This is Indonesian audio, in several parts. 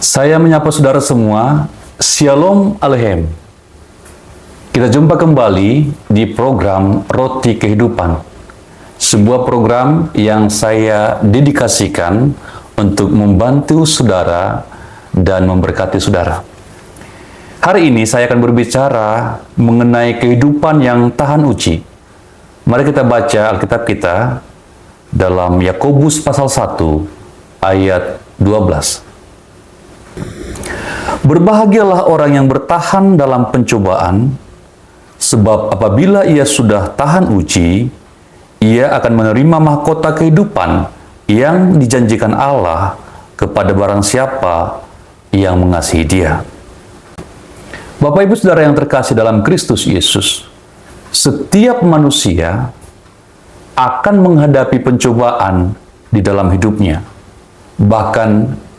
Saya menyapa saudara semua, Shalom Aleichem. Kita jumpa kembali di program Roti Kehidupan, sebuah program yang saya dedikasikan untuk membantu saudara dan memberkati saudara. Hari ini saya akan berbicara mengenai kehidupan yang tahan uji. Mari kita baca Alkitab kita dalam Yakobus pasal 1 ayat 12. Berbahagialah orang yang bertahan dalam pencobaan, sebab apabila ia sudah tahan uji, ia akan menerima mahkota kehidupan yang dijanjikan Allah kepada barang siapa yang mengasihi Dia. Bapak Ibu Saudara yang terkasih dalam Kristus Yesus, setiap manusia akan menghadapi pencobaan di dalam hidupnya. Bahkan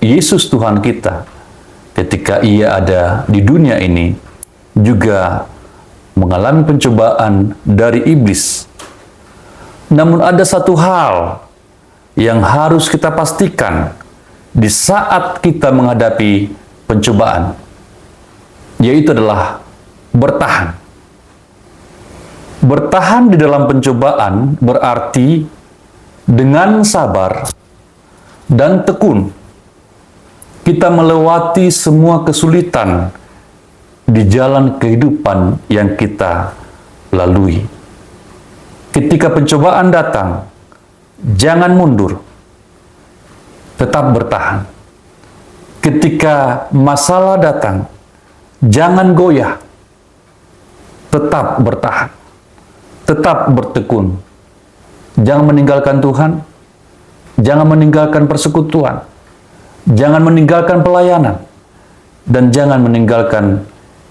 Yesus Tuhan kita, ketika Ia ada di dunia ini, juga mengalami pencobaan dari iblis. Namun ada satu hal yang harus kita pastikan di saat kita menghadapi pencobaan, yaitu adalah bertahan. Bertahan di dalam pencobaan berarti dengan sabar dan tekun kita melewati semua kesulitan di jalan kehidupan yang kita lalui. Ketika pencobaan datang, jangan mundur, tetap bertahan. Ketika masalah datang, jangan goyah, tetap bertahan, tetap bertekun. Jangan meninggalkan Tuhan, jangan meninggalkan persekutuan, jangan meninggalkan pelayanan, dan jangan meninggalkan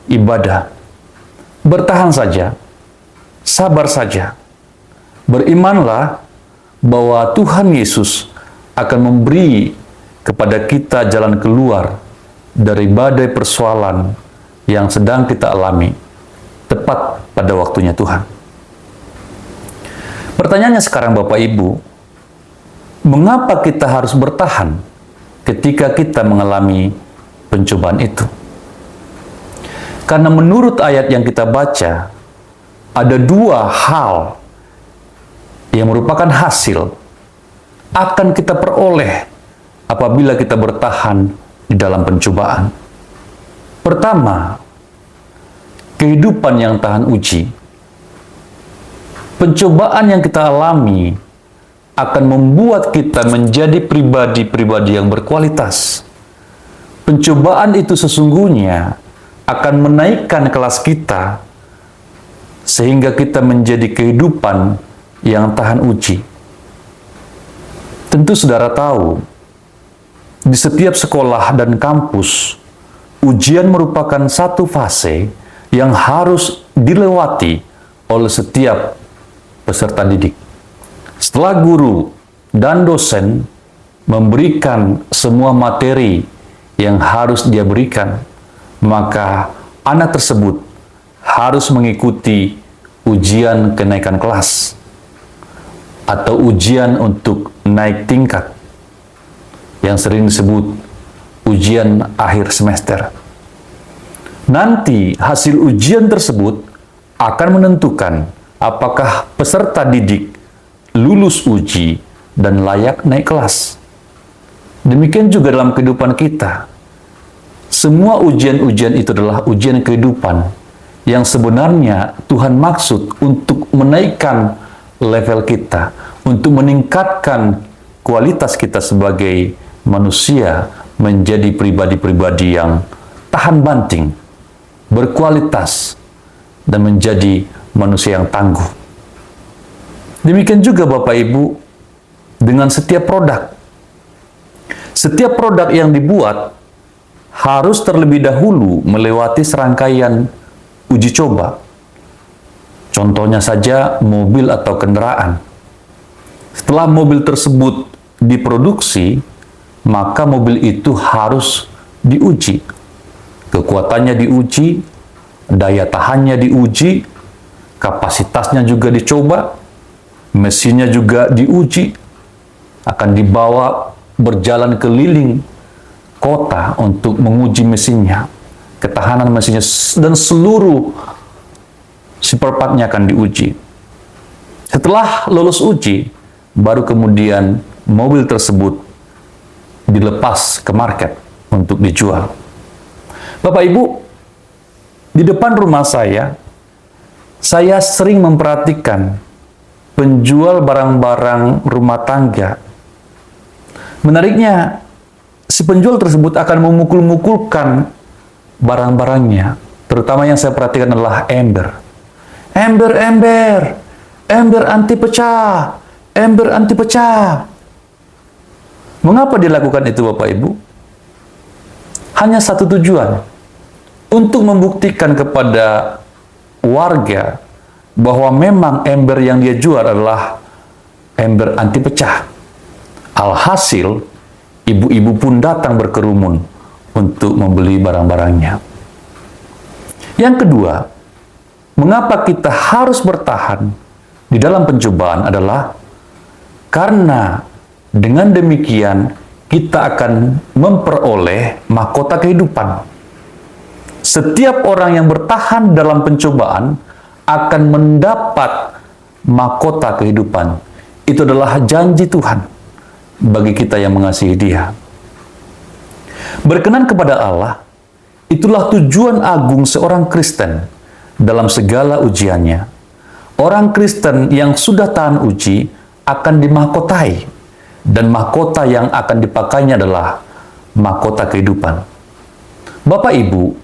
ibadah. Bertahan saja, sabar saja. Berimanlah bahwa Tuhan Yesus akan memberi kepada kita jalan keluar dari badai persoalan yang sedang kita alami, tepat pada waktunya Tuhan. Pertanyaannya sekarang Bapak Ibu, mengapa kita harus bertahan ketika kita mengalami pencobaan itu? Karena menurut ayat yang kita baca, ada dua hal yang merupakan hasil akan kita peroleh apabila kita bertahan di dalam pencobaan. Pertama, kehidupan yang tahan uji. Pencobaan yang kita alami akan membuat kita menjadi pribadi-pribadi yang berkualitas. Pencobaan itu sesungguhnya akan menaikkan kelas kita sehingga kita menjadi kehidupan yang tahan uji. Tentu saudara tahu, di setiap sekolah dan kampus, ujian merupakan satu fase yang harus dilewati oleh setiap peserta didik. Setelah guru dan dosen memberikan semua materi yang harus dia berikan, maka anak tersebut harus mengikuti ujian kenaikan kelas atau ujian untuk naik tingkat yang sering disebut ujian akhir semester. Nanti hasil ujian tersebut akan menentukan apakah peserta didik lulus uji dan layak naik kelas. Demikian juga dalam kehidupan kita. Semua ujian-ujian itu adalah ujian kehidupan yang sebenarnya Tuhan maksud untuk menaikkan level kita, untuk meningkatkan kualitas kita sebagai manusia menjadi pribadi-pribadi yang tahan banting, berkualitas, dan menjadi manusia yang tangguh. Demikian juga Bapak Ibu dengan setiap produk. Setiap produk yang dibuat harus terlebih dahulu melewati serangkaian uji coba. Contohnya saja mobil atau kendaraan. Setelah mobil tersebut diproduksi, maka mobil itu harus diuji. Kekuatannya diuji, daya tahannya diuji, kapasitasnya juga dicoba, mesinnya juga diuji, akan dibawa berjalan keliling mahkota untuk menguji mesinnya, ketahanan mesinnya, dan seluruh spare part-nya akan diuji. Setelah lolos uji, baru kemudian mobil tersebut dilepas ke market untuk dijual. Bapak Ibu, di depan rumah saya sering memperhatikan penjual barang-barang rumah tangga. Menariknya, si penjual tersebut akan memukul-mukulkan barang-barangnya. Terutama yang saya perhatikan adalah ember. Ember, ember, ember anti pecah, ember anti pecah. Mengapa dilakukan itu, Bapak Ibu? Hanya satu tujuan, untuk membuktikan kepada warga bahwa memang ember yang dia jual adalah ember anti pecah. Alhasil, ibu-ibu pun datang berkerumun untuk membeli barang-barangnya. Yang kedua, mengapa kita harus bertahan di dalam pencobaan adalah karena dengan demikian kita akan memperoleh mahkota kehidupan. Setiap orang yang bertahan dalam pencobaan akan mendapat mahkota kehidupan. Itu adalah janji Tuhan bagi kita yang mengasihi Dia. Berkenan kepada Allah, itulah tujuan agung seorang Kristen dalam segala ujiannya. Orang Kristen yang sudah tahan uji akan dimahkotai, dan mahkota yang akan dipakainya adalah mahkota kehidupan. Bapak Ibu,